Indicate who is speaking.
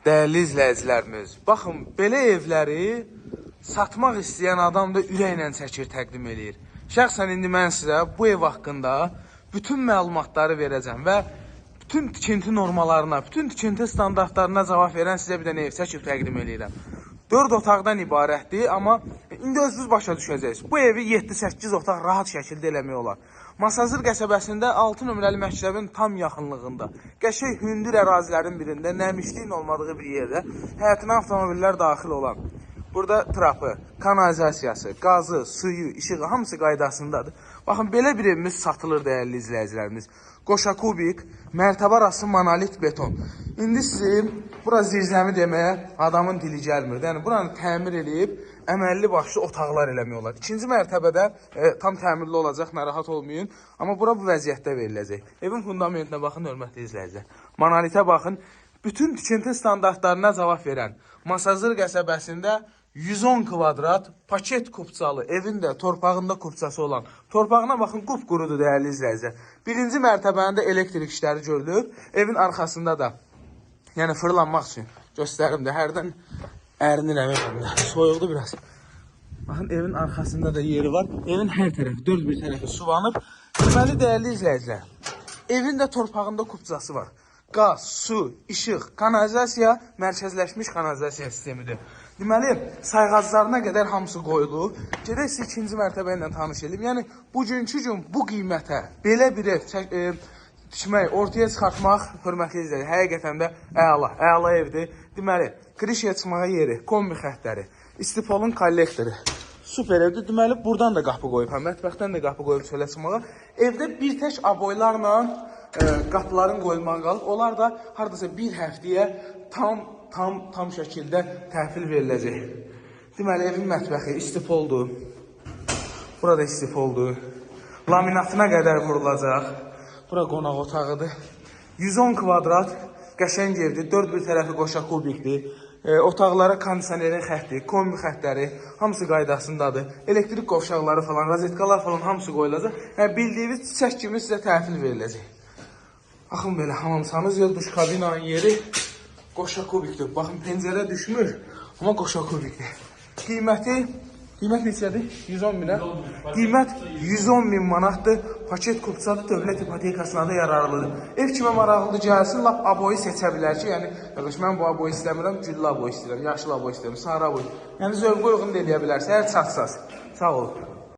Speaker 1: Dəyərli izləyicilərimiz, baxın, belə evləri satmaq istəyən adam da ürəklə çəkir, təqdim edir. Şəxsən indi mən sizə bu ev haqqında bütün məlumatları verəcəm və bütün tikinti normalarına, bütün tikinti standartlarına cavab verən sizə bir dənə ev çəkib təqdim edirəm. 4 otaqdan ibarətdir, amma indi özünüz başa düşəcəksiniz. Bu evi 7-8 otaq rahat şəkildə eləmək olar. Masazır qəsəbəsində 6 nömrəli məktəbin tam yaxınlığında, qəşəng hündür ərazilərin birində, nəmişliyin olmadığı bir yerdə həyatına avtomobillər daxil olan. Burada trapı, kanalizasiyası, qazı, suyu, işığı hamısı qaydasındadır. Baxın, belə bir evimiz satılır dəyərli izləyicilərimiz. Qoşa kubik, mərtəbə arası monolit beton. İndi sizin bura zirzəmi deməyə adamın dili gəlmir. Yəni, buranı təmir edib, əməlli başlı otaqlar eləmək olar. İkinci mərtəbədə tam təmirli olacaq, narahat olmayın. Amma bura bu vəziyyətdə veriləcək. Evin fundamentinə baxın, hörmətli izləyicilər. Monolitə baxın, bütün tikinti standartlarına cavab verən Masazır qəsəbəsində 110 kvadrat paket kupçalı, evin də torpağında kupçası olan. Torpağına baxın, qupqurudur dəyərli izləyicilər. Birinci mərtəbəndə elektrik işləri görülüb. Evin arxasında da, yəni fırlanmaq üçün göstərim də, hərdən ərinirəm evimdə. Soyuqdur biraz. Baxın, evin arxasında da yeri var. Evin hər tərəfi, dörd bir tərəfi suvanıb. Deməli, dəyərli izləyicilər, evin də torpağında kupçası var. Qaz, su, işıq, kanalizasiya, mərkəzləşmiş kanalizasiya sistemidir. Deməli, sayğaclarına qədər hamısı qoyulub. Gedək siz ikinci mərtəbə ilə tanış edeyim. Yəni, bugünkü gün bu qiymətə belə bir ev tikmək, ortaya çıxartmaq, hörmətli izləyicilər, həqiqətən də əla evdir. Deməli, krişiyə çıxmağa yeri, kombi xəttləri, istifolun kollektoru. Super evdir. Deməli, buradan da qapı qoyub, mətbəxdən də qapı qoyub çölə çıxmağa. Evdə bir tək aboylarla qapıların qoyulmağı qalıb. Onlar da haradasa bir həftəyə tam şəkildə təhvil veriləcək. Deməli, evin mətbəxi istifoldur. Burada istifoldur. Laminatına qədər vurulacaq. Bura qonaq otağıdır. 110 kvadrat qəşəng evdir. 4 bir tərəfi qoşa kubikdir. Otaqlara kondisionerin xətti, kombi xəttləri hamısı qaydasındadır. Elektrik qovşaqları falan, rozetkalar falan hamısı qoyulacaq. Yəni, bildiyiniz çiçək kimi sizə təhvil veriləcək. Baxın belə, hamamsanız ya, duş kabinanın yeri qoşa kubikdir. Baxın, pəncərə düşmür, amma qoşa kubikdir. Qiymət neçədir? 110 minə? Qiymət 110 min manatdır. Paket kupçadır, dövlət ipotekasına da yararlıdır. Ev kimə maraqlıdır, gəlsin, lap aboyu seçə bilər ki, yəni, mən bu aboyu istəmirəm, güllə aboyu istəyirəm, yaşlı aboyu istəyirəm, sarı aboyu. Yəni, zövqə uyğun da eləyə bilərsə, hər çatsaz. Sağ olun.